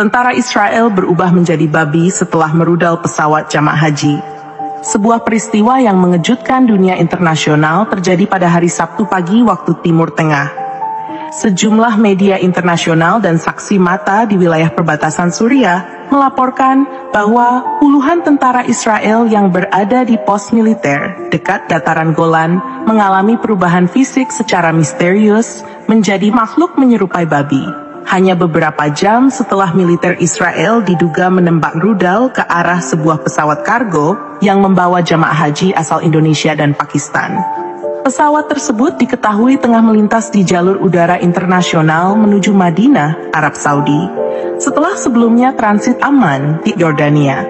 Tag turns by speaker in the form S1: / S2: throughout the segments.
S1: Tentara Israel berubah menjadi babi setelah merudal pesawat jamaah haji. Sebuah peristiwa yang mengejutkan dunia internasional terjadi pada hari Sabtu pagi waktu Timur Tengah. Sejumlah media internasional dan saksi mata di wilayah perbatasan Suriah melaporkan bahwa puluhan tentara Israel yang berada di pos militer dekat dataran Golan mengalami perubahan fisik secara misterius menjadi makhluk menyerupai babi. Hanya beberapa jam setelah militer Israel diduga menembak rudal ke arah sebuah pesawat kargo yang membawa jamaah haji asal Indonesia dan Pakistan. Pesawat tersebut diketahui tengah melintas di jalur udara internasional menuju Madinah, Arab Saudi, setelah sebelumnya transit aman di Yordania.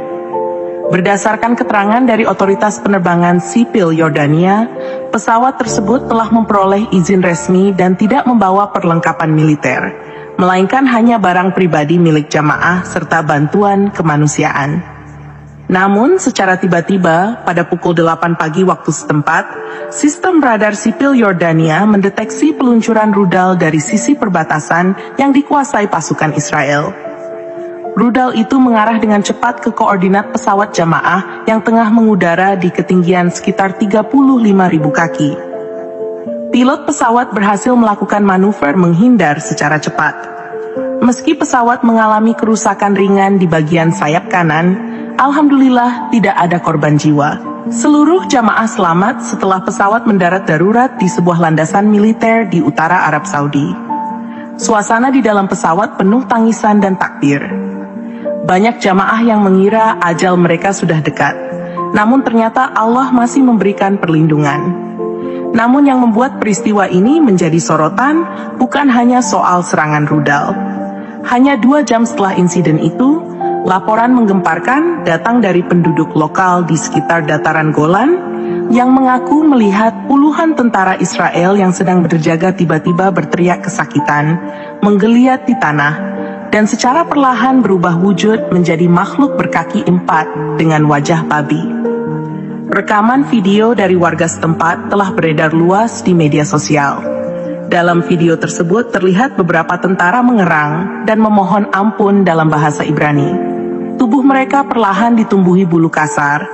S1: Berdasarkan keterangan dari otoritas penerbangan sipil Yordania, pesawat tersebut telah memperoleh izin resmi dan tidak membawa perlengkapan militer, melainkan hanya barang pribadi milik jamaah serta bantuan kemanusiaan. Namun, secara tiba-tiba, pada pukul 8 pagi waktu setempat, sistem radar sipil Yordania mendeteksi peluncuran rudal dari sisi perbatasan yang dikuasai pasukan Israel. Rudal itu mengarah dengan cepat ke koordinat pesawat jamaah yang tengah mengudara di ketinggian sekitar 35.000 kaki. Pilot pesawat berhasil melakukan manuver menghindar secara cepat. Meski pesawat mengalami kerusakan ringan di bagian sayap kanan, alhamdulillah tidak ada korban jiwa. Seluruh jamaah selamat setelah pesawat mendarat darurat di sebuah landasan militer di utara Arab Saudi. Suasana di dalam pesawat penuh tangisan dan takbir. Banyak jamaah yang mengira ajal mereka sudah dekat, namun ternyata Allah masih memberikan perlindungan. Namun yang membuat peristiwa ini menjadi sorotan bukan hanya soal serangan rudal. Hanya 2 jam setelah insiden itu, laporan menggemparkan datang dari penduduk lokal di sekitar dataran Golan yang mengaku melihat puluhan tentara Israel yang sedang berjaga tiba-tiba berteriak kesakitan, menggeliat di tanah, dan secara perlahan berubah wujud menjadi makhluk berkaki 4 dengan wajah babi. Rekaman video dari warga setempat telah beredar luas di media sosial. Dalam video tersebut terlihat beberapa tentara mengerang dan memohon ampun dalam bahasa Ibrani. Tubuh mereka perlahan ditumbuhi bulu kasar,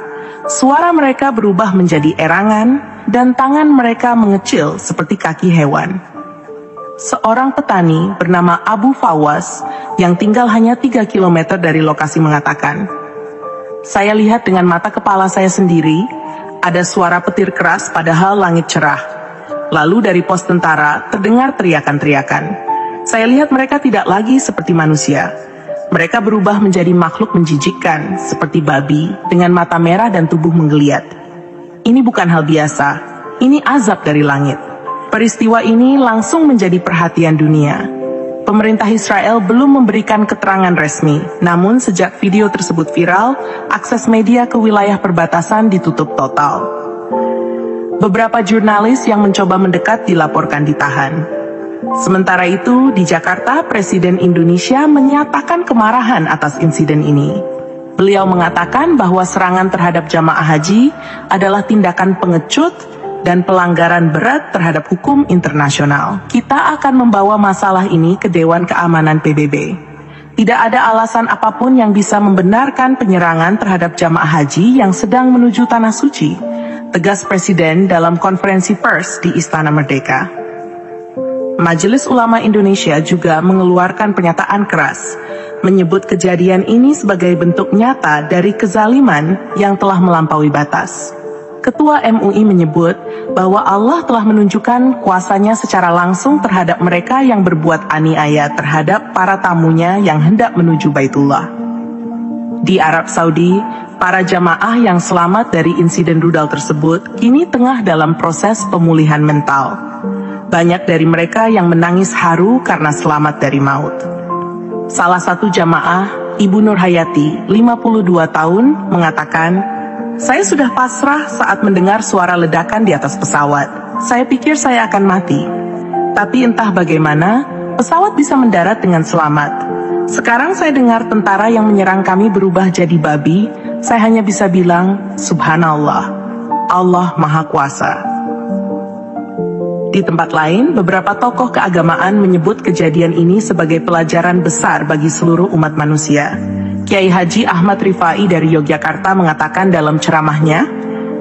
S1: suara mereka berubah menjadi erangan, dan tangan mereka mengecil seperti kaki hewan. Seorang petani bernama Abu Fawaz yang tinggal hanya 3 km dari lokasi mengatakan, "Saya lihat dengan mata kepala saya sendiri, ada suara petir keras padahal langit cerah. Lalu dari pos tentara terdengar teriakan-teriakan. Saya lihat mereka tidak lagi seperti manusia. Mereka berubah menjadi makhluk menjijikkan seperti babi dengan mata merah dan tubuh menggeliat. Ini bukan hal biasa, ini azab dari langit." Peristiwa ini langsung menjadi perhatian dunia. Pemerintah Israel belum memberikan keterangan resmi, namun sejak video tersebut viral, akses media ke wilayah perbatasan ditutup total. Beberapa jurnalis yang mencoba mendekat dilaporkan ditahan. Sementara itu, di Jakarta, Presiden Indonesia menyatakan kemarahan atas insiden ini. Beliau mengatakan bahwa serangan terhadap jamaah haji adalah tindakan pengecut dan pelanggaran berat terhadap hukum internasional. Kita akan membawa masalah ini ke Dewan Keamanan PBB. Tidak ada alasan apapun yang bisa membenarkan penyerangan terhadap jamaah haji yang sedang menuju Tanah Suci, tegas Presiden dalam konferensi pers di Istana Merdeka. Majelis Ulama Indonesia juga mengeluarkan pernyataan keras, menyebut kejadian ini sebagai bentuk nyata dari kezaliman yang telah melampaui batas. Ketua MUI menyebut bahwa Allah telah menunjukkan kuasanya secara langsung terhadap mereka yang berbuat aniaya terhadap para tamunya yang hendak menuju Baitullah. Di Arab Saudi, para jamaah yang selamat dari insiden rudal tersebut kini tengah dalam proses pemulihan mental. Banyak dari mereka yang menangis haru karena selamat dari maut. Salah satu jamaah, Ibu Nur Hayati, 52 tahun, mengatakan, "Saya sudah pasrah saat mendengar suara ledakan di atas pesawat. Saya pikir saya akan mati. Tapi entah bagaimana, pesawat bisa mendarat dengan selamat. Sekarang saya dengar tentara yang menyerang kami berubah jadi babi. Saya hanya bisa bilang, Subhanallah, Allah Maha Kuasa." Di tempat lain, beberapa tokoh keagamaan menyebut kejadian ini sebagai pelajaran besar bagi seluruh umat manusia. Kiai Haji Ahmad Rifai dari Yogyakarta mengatakan dalam ceramahnya,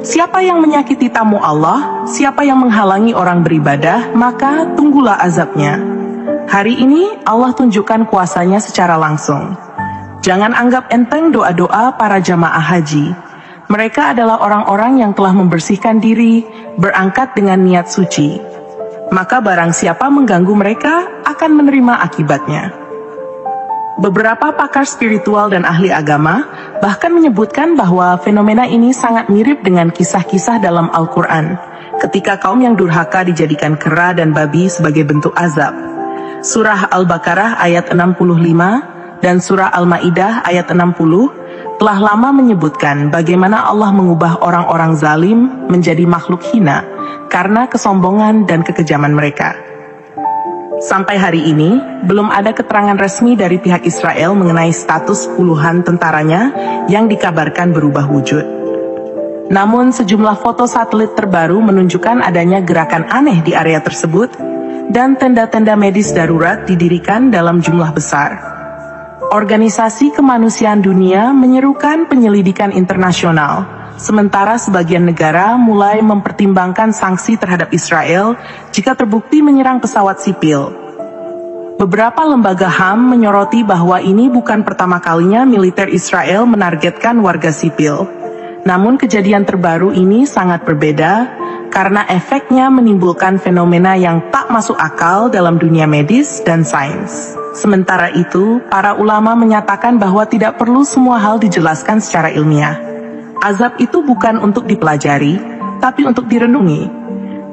S1: "Siapa yang menyakiti tamu Allah, siapa yang menghalangi orang beribadah, maka tunggulah azabnya." Hari ini Allah tunjukkan kuasanya secara langsung. Jangan anggap enteng doa-doa para jamaah haji. Mereka adalah orang-orang yang telah membersihkan diri, berangkat dengan niat suci. Maka barang siapa mengganggu mereka akan menerima akibatnya. Beberapa pakar spiritual dan ahli agama bahkan menyebutkan bahwa fenomena ini sangat mirip dengan kisah-kisah dalam Al-Quran, ketika kaum yang durhaka dijadikan kera dan babi sebagai bentuk azab. Surah Al-Baqarah ayat 65 dan Surah Al-Ma'idah ayat 60 telah lama menyebutkan bagaimana Allah mengubah orang-orang zalim menjadi makhluk hina karena kesombongan dan kekejaman mereka. Sampai hari ini, belum ada keterangan resmi dari pihak Israel mengenai status puluhan tentaranya yang dikabarkan berubah wujud. Namun sejumlah foto satelit terbaru menunjukkan adanya gerakan aneh di area tersebut dan tenda-tenda medis darurat didirikan dalam jumlah besar. Organisasi kemanusiaan dunia menyerukan penyelidikan internasional, sementara sebagian negara mulai mempertimbangkan sanksi terhadap Israel jika terbukti menyerang pesawat sipil. Beberapa lembaga HAM menyoroti bahwa ini bukan pertama kalinya militer Israel menargetkan warga sipil. Namun kejadian terbaru ini sangat berbeda karena efeknya menimbulkan fenomena yang tak masuk akal dalam dunia medis dan sains. Sementara itu, para ulama menyatakan bahwa tidak perlu semua hal dijelaskan secara ilmiah. Azab itu bukan untuk dipelajari, tapi untuk direnungi.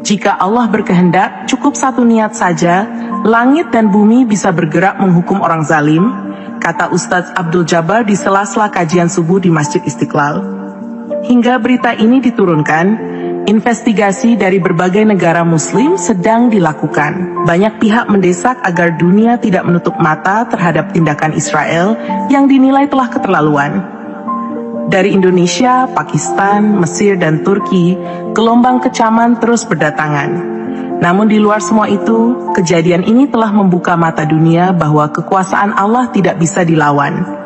S1: Jika Allah berkehendak, cukup satu niat saja, langit dan bumi bisa bergerak menghukum orang zalim, kata Ustadz Abdul Jabbar di sela-sela kajian subuh di Masjid Istiqlal. Hingga berita ini diturunkan, investigasi dari berbagai negara muslim sedang dilakukan. Banyak pihak mendesak agar dunia tidak menutup mata terhadap tindakan Israel yang dinilai telah keterlaluan. Dari Indonesia, Pakistan, Mesir, dan Turki, gelombang kecaman terus berdatangan. Namun di luar semua itu, kejadian ini telah membuka mata dunia bahwa kekuasaan Allah tidak bisa dilawan.